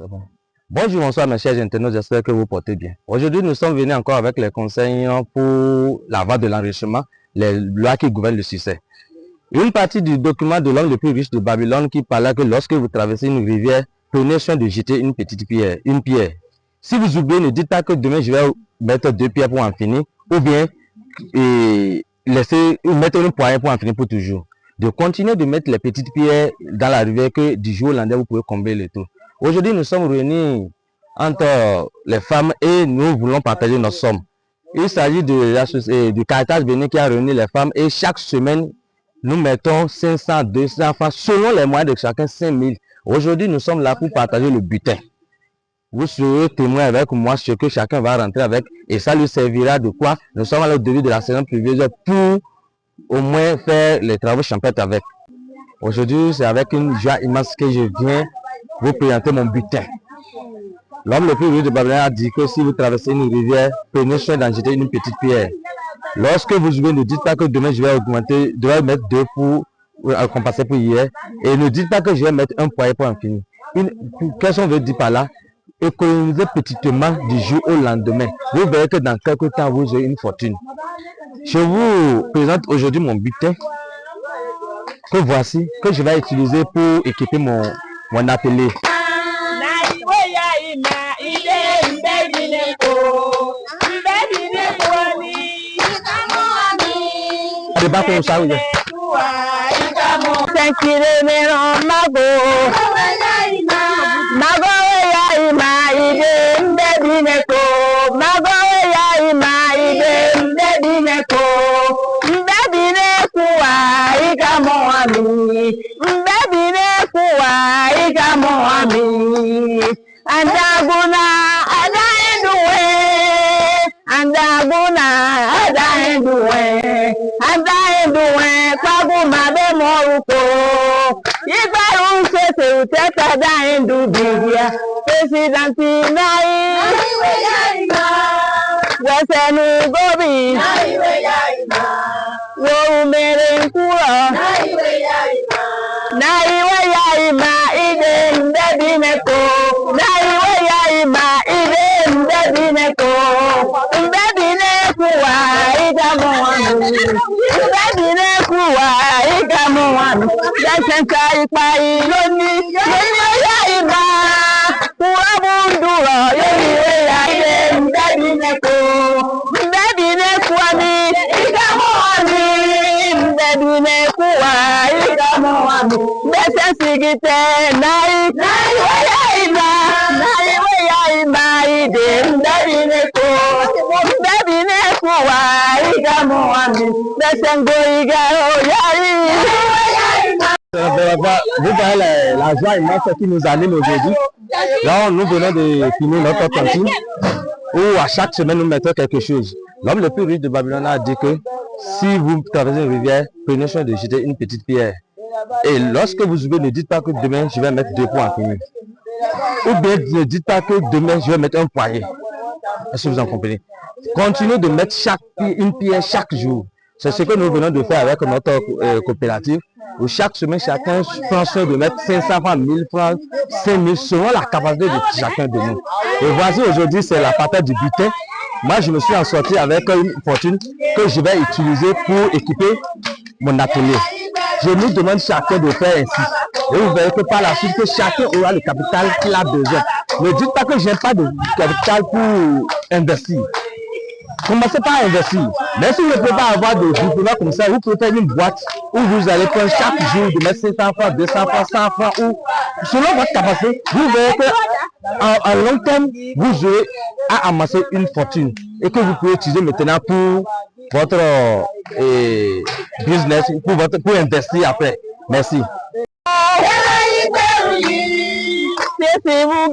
Bon. Bonjour, bonsoir mes chers internautes, j'espère que vous portez bien. Aujourd'hui, nous sommes venus encore avec les conseils pour la voie de l'enrichissement, les lois qui gouvernent le succès. Une partie du document de l'homme le plus riche de Babylone qui parlait que lorsque vous traversez une rivière, prenez soin de jeter une petite pierre, une pierre. Si vous oubliez, ne dites pas que demain je vais mettre 2 pierres pour en finir, ou bien mettre une poignée pour en finir pour toujours. De continuer de mettre les petites pierres dans la rivière que du jour au lendemain vous pouvez combler le tout. Aujourd'hui, nous sommes réunis entre les femmes et nous voulons partager nos sommes. Il s'agit du Caritas Bénin qui a réuni les femmes et chaque semaine, nous mettons 500, 200 francs selon les moyens de chacun, 5000. Aujourd'hui, nous sommes là pour partager le butin. Vous serez témoin avec moi ce que chacun va rentrer avec et ça lui servira de quoi? Nous sommes au début de la saison pluvieuse pour au moins faire les travaux champêtres avec. Aujourd'hui, c'est avec une joie immense que je viens vous présenter mon butin. L'homme le plus riche de Babylone a dit que si vous traversez une rivière, prenez soin d'en jeter une petite pierre. Lorsque vous oubliez, ne dites pas que demain je vais augmenter, je vais mettre 2 pour compenser pour hier. Et ne dites pas que je vais mettre un poids pour en finir. Qu'est-ce qu'on veut dire par là? Économisez petitement du jour au lendemain. Vous verrez que dans quelques temps, vous aurez une fortune. Je vous présente aujourd'hui mon butin que voici, que je vais utiliser pour équiper mon atelier. Vous voyez la joie immense qui nous anime aujourd'hui. Là, nous venons de finir notre cantine où à chaque semaine nous mettons quelque chose. L'homme le plus riche de Babylone a dit que si vous traversez une rivière, prenez soin de jeter une petite pierre. Et lorsque vous oubliez, ne dites pas que demain je vais mettre 2 points en finir. Ou bien ne dites pas que demain je vais mettre un poignet. Est-ce que vous en comprenez? Continuez de mettre une pierre chaque jour. C'est ce que nous venons de faire avec notre coopérative. Où chaque semaine, chacun prend soin de mettre 500 francs, 1000 francs, 5000 selon la capacité de chacun de nous. Et voici aujourd'hui, c'est la partie du butin. Moi, je me suis en sorti avec une fortune que je vais utiliser pour équiper mon atelier. Je nous demande chacun de faire ainsi. Et vous verrez que par la suite, que chacun aura le capital qu'il a besoin. Ne dites pas que je n'ai pas de capital pour investir. Commencez par investir. Mais si vous ne pouvez pas avoir de diplôme comme ça, vous pouvez faire une boîte où vous allez prendre chaque jour de mettre 500 francs, 200 francs, 100 francs, ou selon votre capacité, vous verrez qu'en long terme, vous aurez à amasser une fortune et que vous pouvez utiliser maintenant pour votre business, pour investir après. Merci. C'est vous,